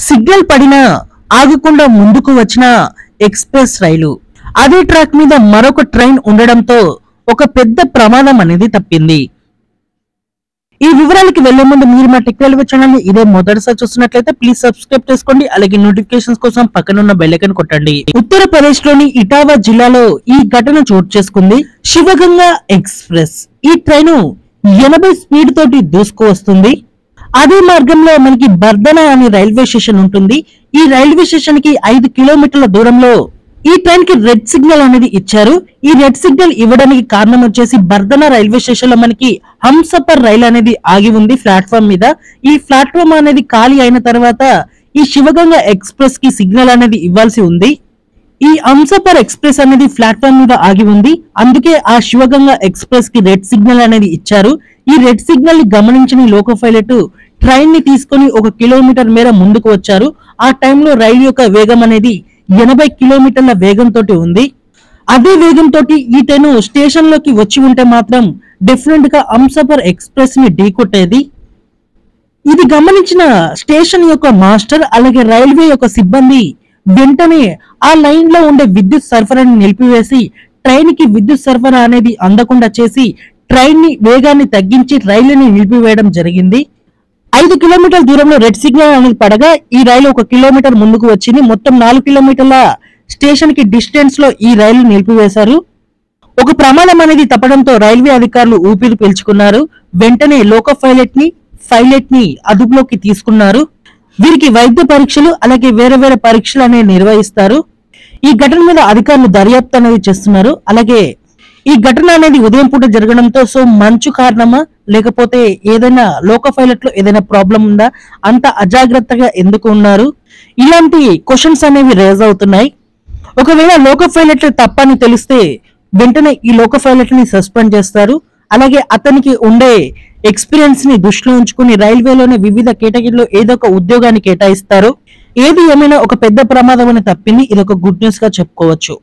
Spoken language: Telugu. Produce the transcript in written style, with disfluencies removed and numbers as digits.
సిగ్నల్ పడినా ఆగకుండా ముందుకు వచ్చిన ఎక్స్ప్రెస్ రైలు. అదే ట్రాక్ మీద మరొక ట్రైన్ ఉండడంతో ఒక పెద్ద ప్రమాదం అనేది తప్పింది. ఈ వివరాలకి వెళ్లే ముందు మీరు మా టెక్ రైల్వే ఛానల్ ని ఇదే మొదటిసారి చూస్తున్నట్లయితే ప్లీజ్ సబ్స్క్రైబ్ చేసుకోండి. అలాగే నోటిఫికేషన్స్ కోసం పక్కన ఉన్న బెల్ ఐకాన్ కొట్టండి. ఉత్తరప్రదేశ్ లోని ఇటావా జిల్లాలో ఈ ఘటన చోటు చేసుకుంది. శివగంగా ఎక్స్ప్రెస్ ఈ ట్రైన్ 80 స్పీడ్ తోటి దూసుకు వస్తుంది. అదే మార్గంలో మనకి బర్దన అనే రైల్వే స్టేషన్ ఉంటుంది. ఈ రైల్వే స్టేషన్ కి 5 కిలోమీటర్ల దూరంలో ఈ ట్రైన్ కి రెడ్ సిగ్నల్ అనేది ఇచ్చారు. ఈ రెడ్ సిగ్నల్ ఇవ్వడానికి కారణం వచ్చేసి బర్దన రైల్వే స్టేషన్ లో మనకి హంసఫర్ రైలు అనేది ఆగి ఉంది ప్లాట్ఫామ్ మీద. ఈ ప్లాట్ఫామ్ అనేది ఖాళీ అయిన తర్వాత ఈ శివగంగా ఎక్స్ప్రెస్ కి సిగ్నల్ అనేది ఇవ్వాల్సి ఉంది. ఈ హంసఫర్ ఎక్స్ప్రెస్ అనేది ప్లాట్ఫామ్ మీద ఆగి ఉంది. అందుకే ఆ శివగంగా ఎక్స్ప్రెస్ కి రెడ్ సిగ్నల్ అనేది ఇచ్చారు. ఈ రెడ్ సిగ్నల్ ని గమనించిన లోకో పైలట్ ట్రైన్ ని తీసుకొని 1 కిలోమీటర్ మేర ముందుకు వచ్చారు. ఆ టైంలో రైలు యొక్క వేగం అనేది 80 కిలోమీటర్ల వేగంతో ఉంది. అదే వేగంతో ఈ ట్రైన్ స్టేషన్ లోకి వచ్చి ఉంటే మాత్రం డిఫరెంట్ గా హంసఫర్ ఎక్స్ప్రెస్ ని ఢీకొట్టేది. ఇది గమనించిన స్టేషన్ యొక్క మాస్టర్ అలాగే రైల్వే యొక్క సిబ్బంది వెంటనే ఆ లైన్ లో ఉండే విద్యుత్ సరఫరాని నిలిపివేసి ట్రైన్ కి విద్యుత్ సరఫరా అనేది అందకుండా చేసి ట్రైన్ ని వేగాన్ని తగ్గించి రైలుని నిలిపివేయడం జరిగింది. 5 కిలోమీటర్ల దూరంలో రెడ్ సిగ్నల్ అనేది పడగా ఈ రైలు 1 కిలోమీటర్ ముందుకు వచ్చింది. మొత్తం 4 కిలోమీటర్ల స్టేషన్ కి డిస్టెన్స్ లో ఈ రైలు నిలిపివేశారు. ఒక ప్రమాదం అనేది తప్పడంతో రైల్వే అధికారులు ఊపిరి పీల్చుకున్నారు. వెంటనే లోకో పైలట్ ని అదుపులోకి తీసుకున్నారు. వీరికి వైద్య పరీక్షలు అలాగే వేరే పరీక్షలు అనేవి నిర్వహిస్తారు. ఈ ఘటన మీద అధికారులు దర్యాప్తు అనేది చేస్తున్నారు. అలాగే ఈ ఘటన అనేది ఉదయం పూట జరగడంతో సో మంచు కారణమా లేకపోతే ఏదైనా లోకో పైలట్ లో ఏదైనా ప్రాబ్లం ఉందా, అంత అజాగ్రత్తగా ఎందుకు ఉన్నారు, ఇలాంటి క్వశ్చన్స్ అనేవి రేజ్ అవుతున్నాయి. ఒకవేళ లోకో పైలట్ తప్పని తెలిస్తే వెంటనే ఈ లోకో పైలట్ ని సస్పెండ్ చేస్తారు. అలాగే అతనికి ఉండే ఎక్స్పీరియన్స్ ని దృష్టిలో ఉంచుకుని రైల్వేలోనే వివిధ కేటగిరీలో ఏదో ఒక ఉద్యోగాన్ని కేటాయిస్తారు. ఏది ఏమైనా ఒక పెద్ద ప్రమాదం అని తప్పింది. ఇది ఒక గుడ్ న్యూస్ గా చెప్పుకోవచ్చు.